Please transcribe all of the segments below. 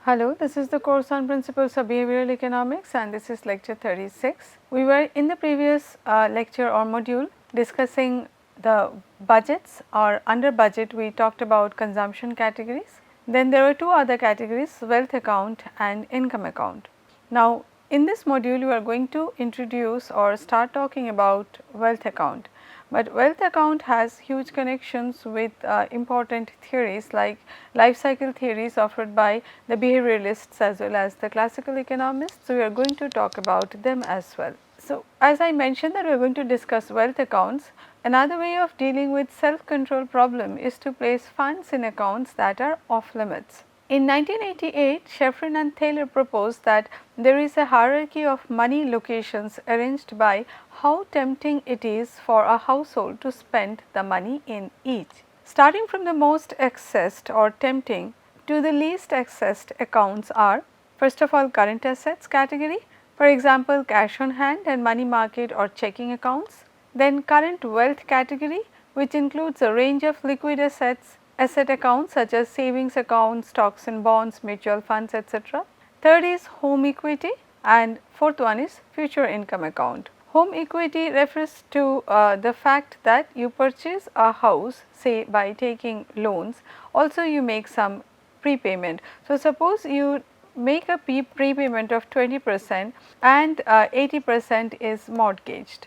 Hello, this is the course on principles of behavioral economics and this is lecture 36. We were in the previous lecture or module discussing the budgets, or under budget we talked about consumption categories. Then there were two other categories, wealth account and income account. Now in this module we are going to introduce or start talking about wealth account. But wealth account has huge connections with important theories like life cycle theories offered by the behavioralists as well as the classical economists. So, we are going to talk about them as well. So, as I mentioned that we are going to discuss wealth accounts, another way of dealing with self control problem is to place funds in accounts that are off limits. In 1988, Sheffrin and Thaler proposed that there is a hierarchy of money locations arranged by how tempting it is for a household to spend the money in each. Starting from the most accessed or tempting to the least accessed accounts are, first of all, current assets category, for example, cash on hand and money market or checking accounts. Then current wealth category, which includes a range of liquid asset accounts such as savings accounts, stocks and bonds, mutual funds, etc. Third is home equity and fourth one is future income account. Home equity refers to the fact that you purchase a house, say by taking loans, also you make some prepayment. So, suppose you make a prepayment of 20% and 80% is mortgaged.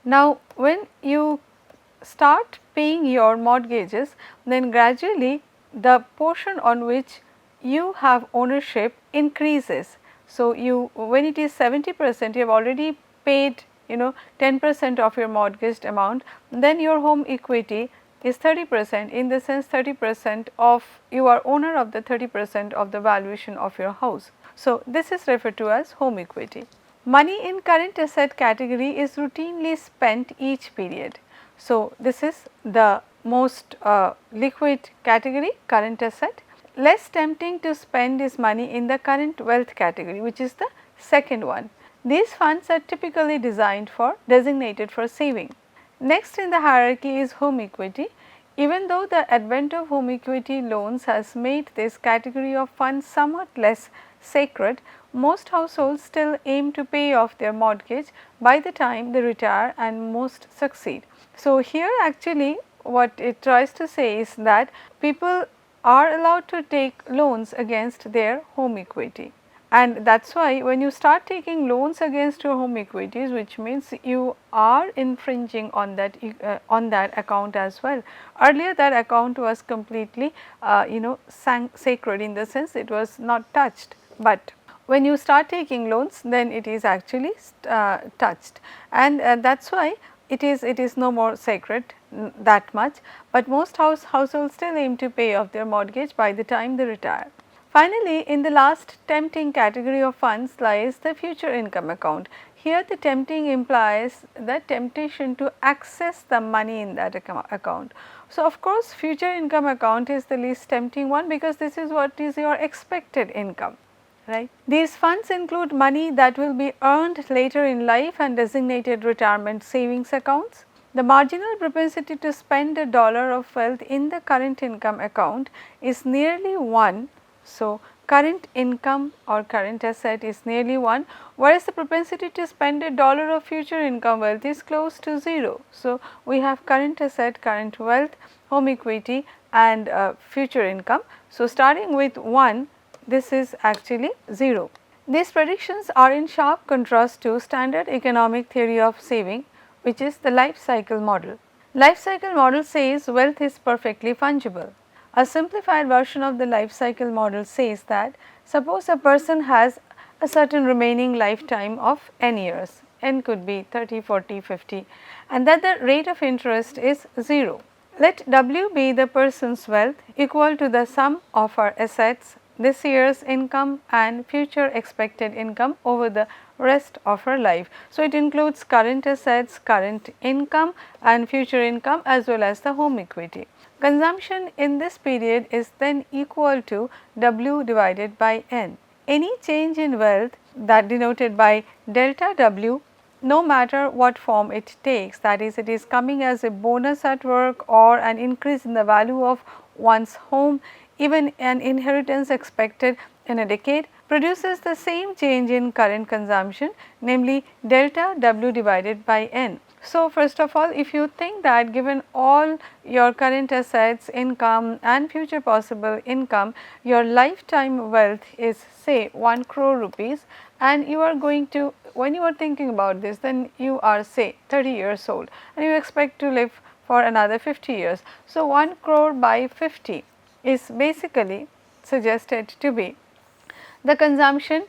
Now, when you start paying your mortgages, then gradually the portion on which you have ownership increases. So, you when it is 70%, you have already paid 10% of your mortgaged amount, then your home equity is 30%, in the sense 30% of you are owner of the 30% of the valuation of your house. So, this is referred to as home equity. Money in current asset category is routinely spent each period. So, this is the most liquid category, current asset. Less tempting to spend is money in the current wealth category, which is the second one. These funds are typically designated for saving. Next in the hierarchy is home equity. Even though the advent of home equity loans has made this category of funds somewhat less sacred, most households still aim to pay off their mortgage by the time they retire and most succeed. So, here actually what it tries to say is that people are allowed to take loans against their home equity. And that is why when you start taking loans against your home equities, which means you are infringing on that account as well. Earlier that account was completely sacred, in the sense it was not touched, but when you start taking loans, then it is actually touched, and that is why it is no more sacred that much, but most households still aim to pay off their mortgage by the time they retire. Finally, in the last tempting category of funds lies the future income account. Here the tempting implies the temptation to access the money in that account. So, of course, future income account is the least tempting one, because this is what is your expected income, right. These funds include money that will be earned later in life and designated retirement savings accounts. The marginal propensity to spend a dollar of wealth in the current income account is nearly 1. So, current income or current asset is nearly 1, whereas the propensity to spend a dollar of future income wealth is close to 0. So, we have current asset, current wealth, home equity and future income. So, starting with 1, this is actually 0. These predictions are in sharp contrast to standard economic theory of saving, which is the life cycle model. Life cycle model says wealth is perfectly fungible. A simplified version of the life cycle model says that suppose a person has a certain remaining lifetime of n years, n could be 30, 40, 50, and that the rate of interest is 0. Let W be the person's wealth equal to the sum of her assets, this year's income and future expected income over the rest of her life. So, it includes current assets, current income and future income as well as the home equity. Consumption in this period is then equal to W divided by N. Any change in wealth that denoted by delta W, no matter what form it takes, that is, it is coming as a bonus at work or an increase in the value of one's home, even an inheritance expected in a decade produces the same change in current consumption, namely delta W divided by N. So, first of all, if you think that given all your current assets, income and future possible income, your lifetime wealth is say 1 crore rupees, and you are going to, when you are thinking about this, then you are say 30 years old and you expect to live for another 50 years. So, 1 crore by 50 is basically suggested to be the consumption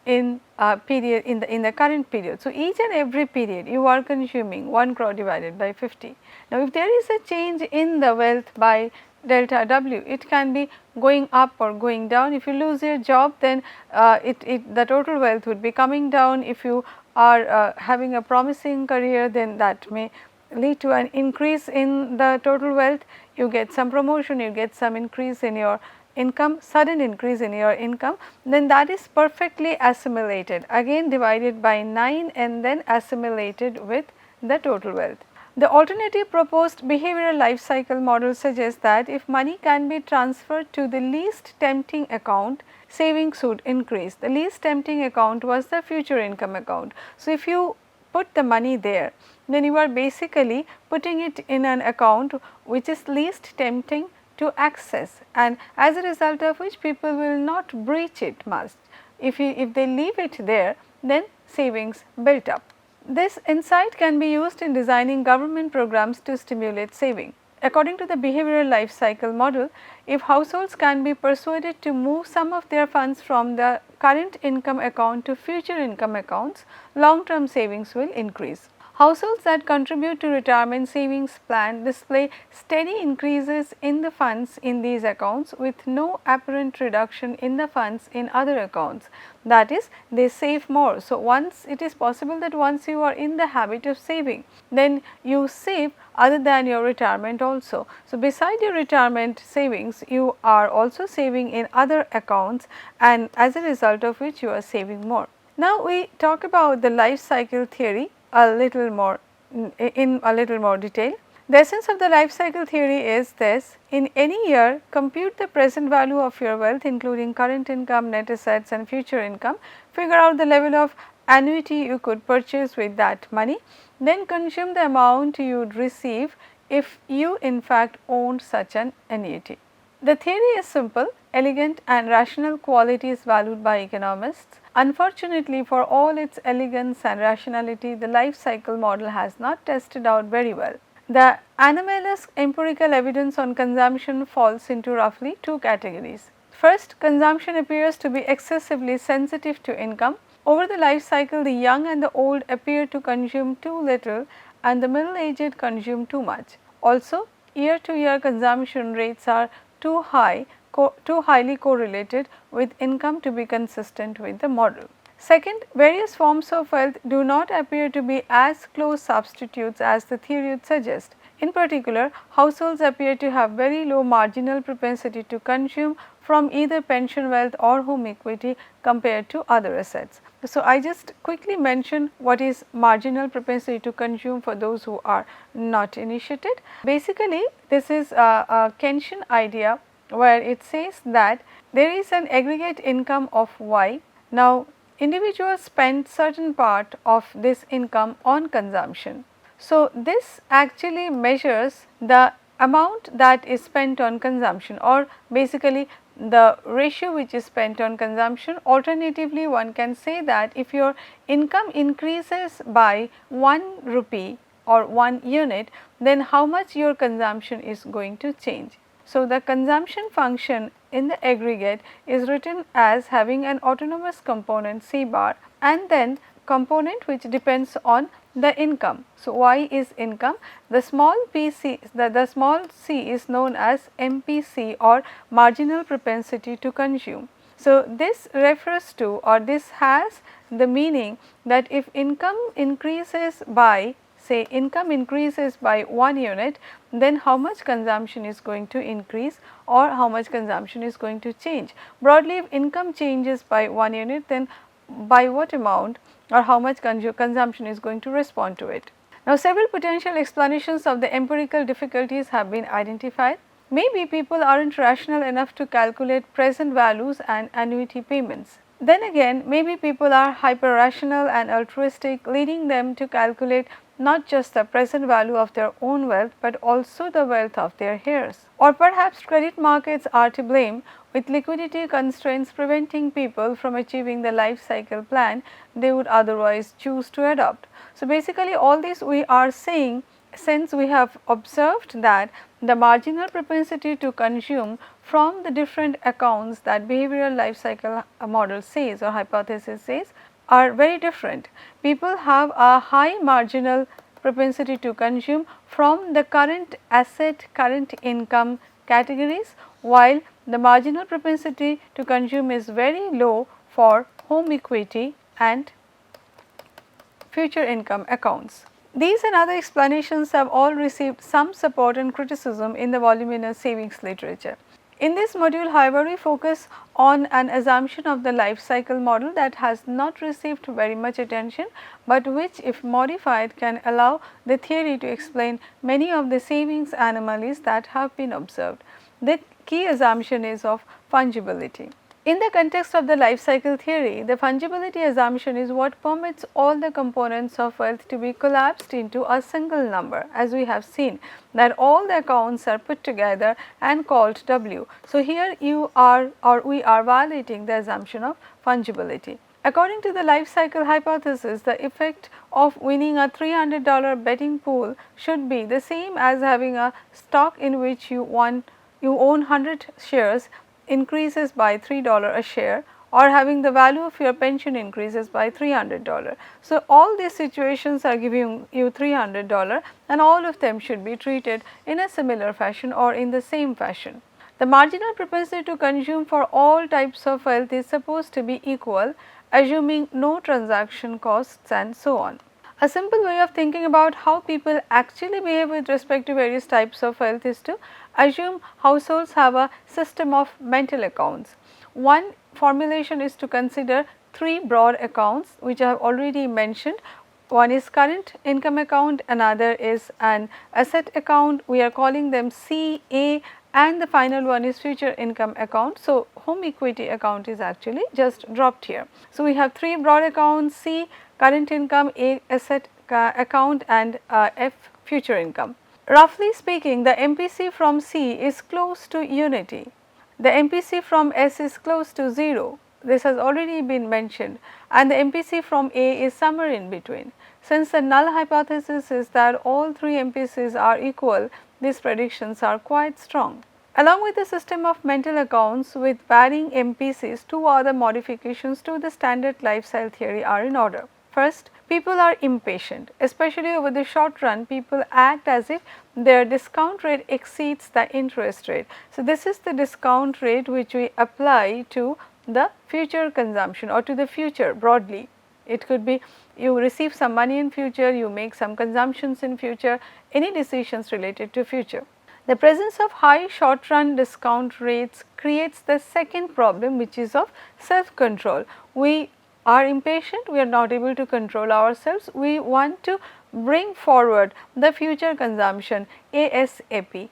in period in the current period. So, each and every period you are consuming 1 crore divided by 50. Now, if there is a change in the wealth by delta W, it can be going up or going down. If you lose your job, then the total wealth would be coming down. If you are having a promising career, then that may lead to an increase in the total wealth. You get some promotion, you get some increase in your income, sudden increase in your income, then that is perfectly assimilated, again divided by 9 and then assimilated with the total wealth. The alternative proposed behavioral life cycle model suggests that if money can be transferred to the least tempting account, savings would increase. The least tempting account was the future income account. So, if you put the money there, then you are basically putting it in an account which is least tempting to access, and as a result of which people will not breach it much. If they leave it there, then savings built up. This insight can be used in designing government programs to stimulate saving. According to the behavioral life cycle model, if households can be persuaded to move some of their funds from the current income account to future income accounts, long term savings will increase. Households that contribute to retirement savings plan display steady increases in the funds in these accounts with no apparent reduction in the funds in other accounts, that is, they save more. So, once it is possible that once you are in the habit of saving, then you save other than your retirement also. So, beside your retirement savings, you are also saving in other accounts, and as a result of which you are saving more. Now, we talk about the life cycle theory a little more in a little more detail. The essence of the life cycle theory is this: in any year, compute the present value of your wealth including current income, net assets and future income, figure out the level of annuity you could purchase with that money, then consume the amount you would receive if you in fact owned such an annuity. The theory is simple, elegant and rational qualities valued by economists. Unfortunately, for all its elegance and rationality, the life cycle model has not tested out very well. The anomalous empirical evidence on consumption falls into roughly two categories. First, consumption appears to be excessively sensitive to income. Over the life cycle, the young and the old appear to consume too little and the middle aged consume too much. Also, year to year consumption rates are too highly correlated with income to be consistent with the model. Second, various forms of wealth do not appear to be as close substitutes as the theory would suggest. In particular, households appear to have very low marginal propensity to consume from either pension wealth or home equity compared to other assets. So, I just quickly mention what is marginal propensity to consume for those who are not initiated. Basically, this is a Keynesian idea where it says that there is an aggregate income of Y. Now, individuals spend certain part of this income on consumption. So, this actually measures the amount that is spent on consumption, or basically the ratio which is spent on consumption. Alternatively, one can say that if your income increases by 1 rupee or 1 unit, then how much your consumption is going to change. So, the consumption function in the aggregate is written as having an autonomous component C bar and then component which depends on the income. So, Y is income, the small the small c is known as MPC or marginal propensity to consume. So, this refers to, or this has the meaning that if income increases by, say, income increases by 1 unit, then how much consumption is going to increase or how much consumption is going to change. Broadly, if income changes by 1 unit, then by what amount or how much consumption is going to respond to it. Now, several potential explanations of the empirical difficulties have been identified. Maybe people aren't rational enough to calculate present values and annuity payments. Then again, maybe people are hyper rational and altruistic, leading them to calculate not just the present value of their own wealth, but also the wealth of their heirs. Or perhaps credit markets are to blame, with liquidity constraints preventing people from achieving the life cycle plan they would otherwise choose to adopt. So, basically all this we are saying, since we have observed that the marginal propensity to consume from the different accounts that behavioral life cycle model says or hypothesis says are very different. People have a high marginal propensity to consume from the current asset, current income categories, while the marginal propensity to consume is very low for home equity and future income accounts. These and other explanations have all received some support and criticism in the voluminous savings literature. In this module, however, we focus on an assumption of the life cycle model that has not received very much attention, but which if modified can allow the theory to explain many of the savings anomalies that have been observed. The key assumption is of fungibility. In the context of the life cycle theory, the fungibility assumption is what permits all the components of wealth to be collapsed into a single number, as we have seen that all the accounts are put together and called W. So, here you are or we are violating the assumption of fungibility. According to the life cycle hypothesis, the effect of winning a $300 betting pool should be the same as having a stock in which you own 100 shares increases by $3 a share, or having the value of your pension increases by $300. So, all these situations are giving you $300 and all of them should be treated in a similar fashion or in the same fashion. The marginal propensity to consume for all types of wealth is supposed to be equal, assuming no transaction costs and so on. A simple way of thinking about how people actually behave with respect to various types of wealth is to assume households have a system of mental accounts. One formulation is to consider three broad accounts which I have already mentioned. One is current income account, another is an asset account, we are calling them C, A, and the final one is future income account. So, home equity account is actually just dropped here. So, we have three broad accounts: C current income, A asset account, and F future income. Roughly speaking, the MPC from C is close to unity. The MPC from S is close to 0. This has already been mentioned, and the MPC from A is somewhere in between. Since the null hypothesis is that all three MPCs are equal, these predictions are quite strong. Along with the system of mental accounts with varying MPCs, two other modifications to the standard life cycle theory are in order. First, people are impatient, especially over the short run. People act as if their discount rate exceeds the interest rate. So, this is the discount rate which we apply to the future consumption or to the future broadly. It could be you receive some money in future, you make some consumptions in future, any decisions related to future. The presence of high short run discount rates creates the second problem, which is of self control. We are impatient, we are not able to control ourselves, we want to bring forward the future consumption ASAP.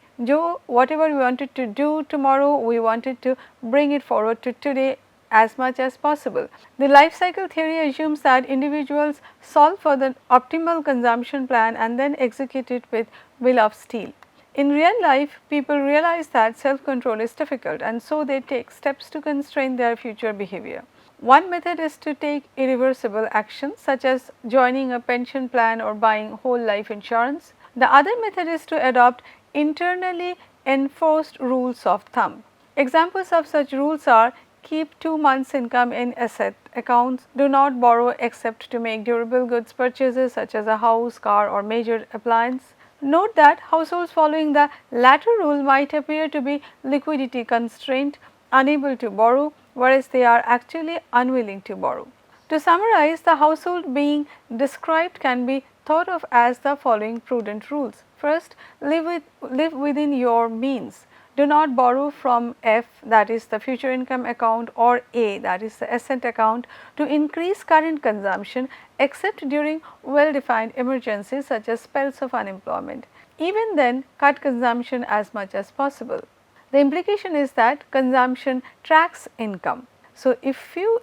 Whatever we wanted to do tomorrow, we wanted to bring it forward to today as much as possible. The life cycle theory assumes that individuals solve for the optimal consumption plan and then execute it with will of steel. In real life, people realize that self control is difficult, and so they take steps to constrain their future behavior. One method is to take irreversible actions such as joining a pension plan or buying whole life insurance. The other method is to adopt internally enforced rules of thumb. Examples of such rules are: keep 2 months income in asset accounts, do not borrow except to make durable goods purchases such as a house, car, or major appliance. Note that households following the latter rule might appear to be liquidity constrained, unable to borrow, whereas they are actually unwilling to borrow. To summarize, the household being described can be thought of as the following prudent rules. First, live within your means. Do not borrow from F, that is the future income account, or A, that is the asset account, to increase current consumption except during well defined emergencies such as spells of unemployment. even then cut consumption as much as possible. The implication is that consumption tracks income. So, if you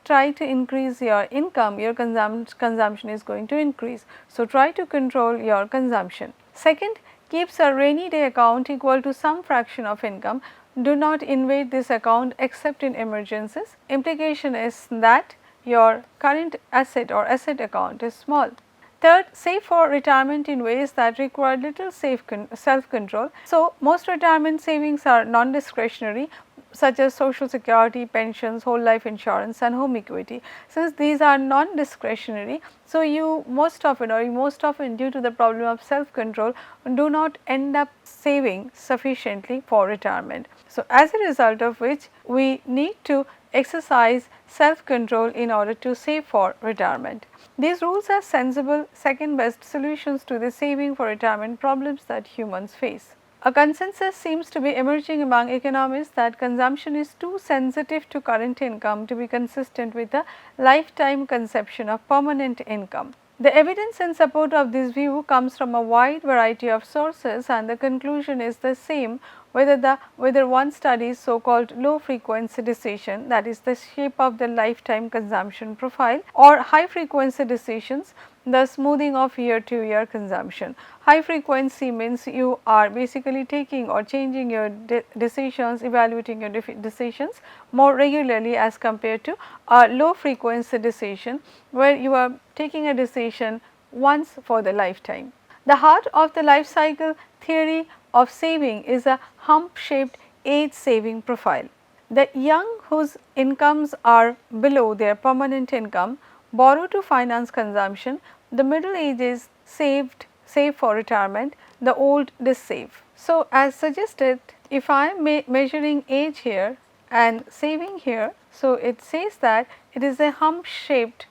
try to increase your income, your consumption is going to increase. So, try to control your consumption. Second, keeps a rainy day account equal to some fraction of income. Do not invade this account except in emergencies. Implication is that your current asset or asset account is small. Third, save for retirement in ways that require little self control. So, most retirement savings are non-discretionary, such as social security, pensions, whole life insurance and home equity. Since these are non-discretionary, so you most often due to the problem of self control do not end up saving sufficiently for retirement. So, as a result of which we need to exercise self control in order to save for retirement. These rules are sensible second best solutions to the saving for retirement problems that humans face. A consensus seems to be emerging among economists that consumption is too sensitive to current income to be consistent with the lifetime conception of permanent income. The evidence in support of this view comes from a wide variety of sources, and the conclusion is the same whether one studies so called low frequency decision, that is the shape of the lifetime consumption profile, or high frequency decisions, the smoothing of year to year consumption. High frequency means you are basically taking or changing your decisions, evaluating your decisions more regularly as compared to a low frequency decision where you are taking a decision once for the lifetime. The heart of the life cycle theory of saving is a hump shaped age saving profile. The young whose incomes are below their permanent income borrow to finance consumption, the middle ages save for retirement, the old dissave. So, as suggested, if I am measuring age here and saving here, so it says that it is a hump shaped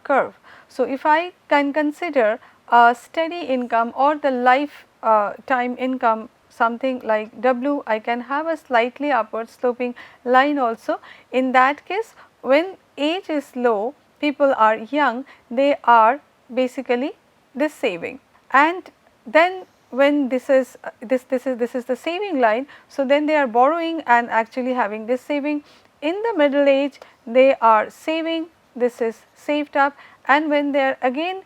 curve. So, if I can consider a steady income or the lifetime income something like W, I can have a slightly upward sloping line also. In that case, when age is low, people are young, they are basically this saving, and then when this is the saving line. So, then they are borrowing and actually having this saving. In the middle age, they are saving, this is saved up, and when they are again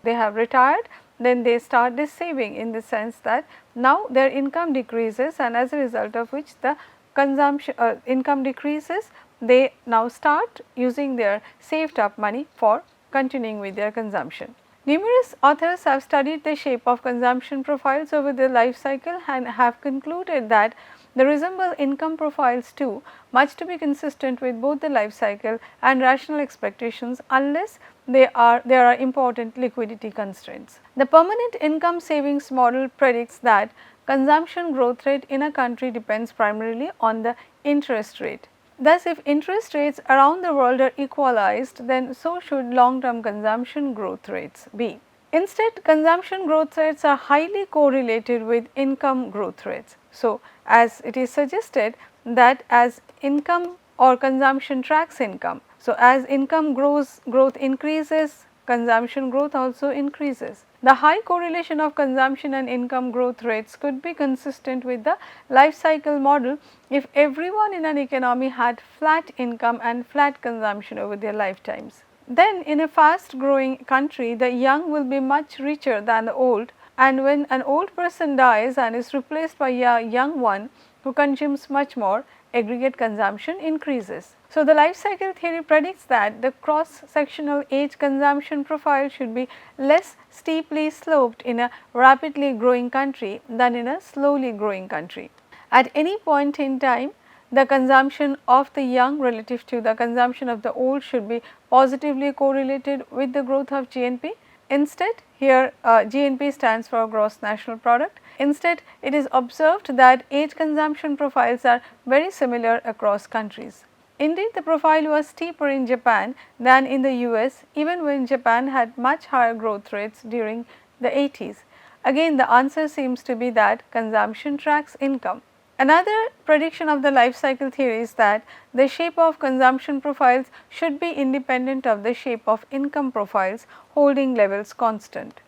they have retired, then they start this saving, in the sense that now their income decreases, and as a result of which the consumption income decreases, they now start using their saved up money for continuing with their consumption. Numerous authors have studied the shape of consumption profiles over the life cycle and have concluded that they resemble income profiles too, much to be consistent with both the life cycle and rational expectations, unless there are important liquidity constraints. The permanent income savings model predicts that consumption growth rate in a country depends primarily on the interest rate. Thus, if interest rates around the world are equalized, then so should long term consumption growth rates be. Instead, consumption growth rates are highly correlated with income growth rates. So, as it is suggested that as income or consumption tracks income. So, as income growth increases, consumption growth also increases. The high correlation of consumption and income growth rates could be consistent with the life cycle model if everyone in an economy had flat income and flat consumption over their lifetimes. Then in a fast growing country, the young will be much richer than the old, and when an old person dies and is replaced by a young one who consumes much more, aggregate consumption increases. So, the life cycle theory predicts that the cross sectional age consumption profile should be less steeply sloped in a rapidly growing country than in a slowly growing country. At any point in time, the consumption of the young relative to the consumption of the old should be positively correlated with the growth of GNP. Instead, here GNP stands for gross national product. Instead, it is observed that age consumption profiles are very similar across countries. Indeed, the profile was steeper in Japan than in the US, even when Japan had much higher growth rates during the 80s. Again, the answer seems to be that consumption tracks income. Another prediction of the life cycle theory is that the shape of consumption profiles should be independent of the shape of income profiles, holding levels constant.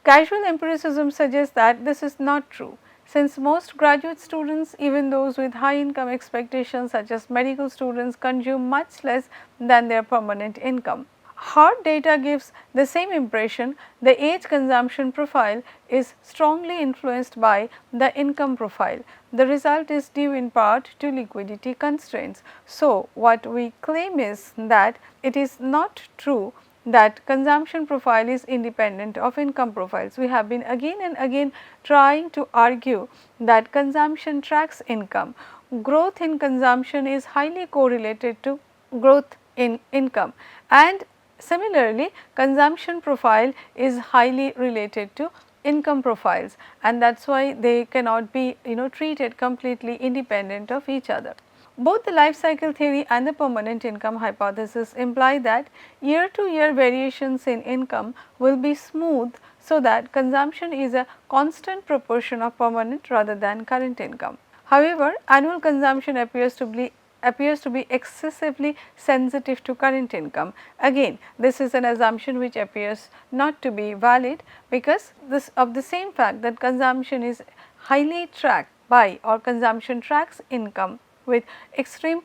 Casual empiricism suggests that this is not true, since most graduate students, even those with high income expectations such as medical students, consume much less than their permanent income. Hard data gives the same impression. The age consumption profile is strongly influenced by the income profile. The result is due in part to liquidity constraints. So, what we claim is that it is not true that consumption profile is independent of income profiles. We have been again and again trying to argue that consumption tracks income. Growth in consumption is highly correlated to growth in income, and similarly consumption profile is highly related to income profiles, and that is why they cannot be treated completely independent of each other. Both the life cycle theory and the permanent income hypothesis imply that year to year variations in income will be smooth, so that consumption is a constant proportion of permanent rather than current income. However, annual consumption appears to be excessively sensitive to current income. Again, this is an assumption which appears not to be valid, because of the same fact that consumption is highly tracked by, or consumption tracks income with extreme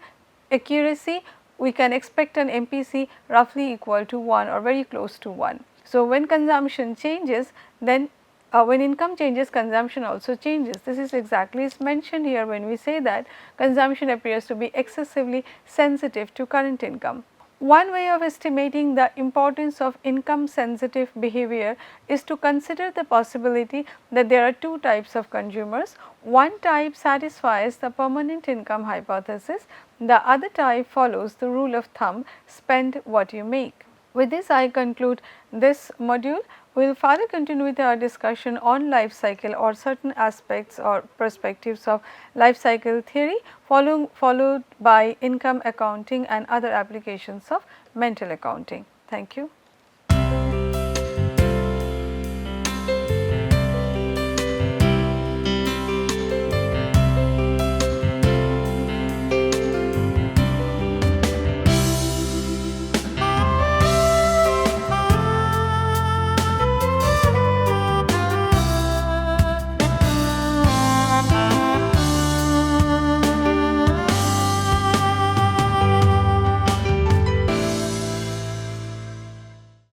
accuracy. We can expect an MPC roughly equal to 1 or very close to 1. So, when consumption changes, then when income changes, consumption also changes. This is exactly is mentioned here when we say that consumption appears to be excessively sensitive to current income. One way of estimating the importance of income sensitive behavior is to consider the possibility that there are two types of consumers. One type satisfies the permanent income hypothesis, the other type follows the rule of thumb, spend what you make. With this, I conclude this module. We will further continue with our discussion on life cycle or certain aspects or perspectives of life cycle theory, followed by income accounting and other applications of mental accounting. Thank you.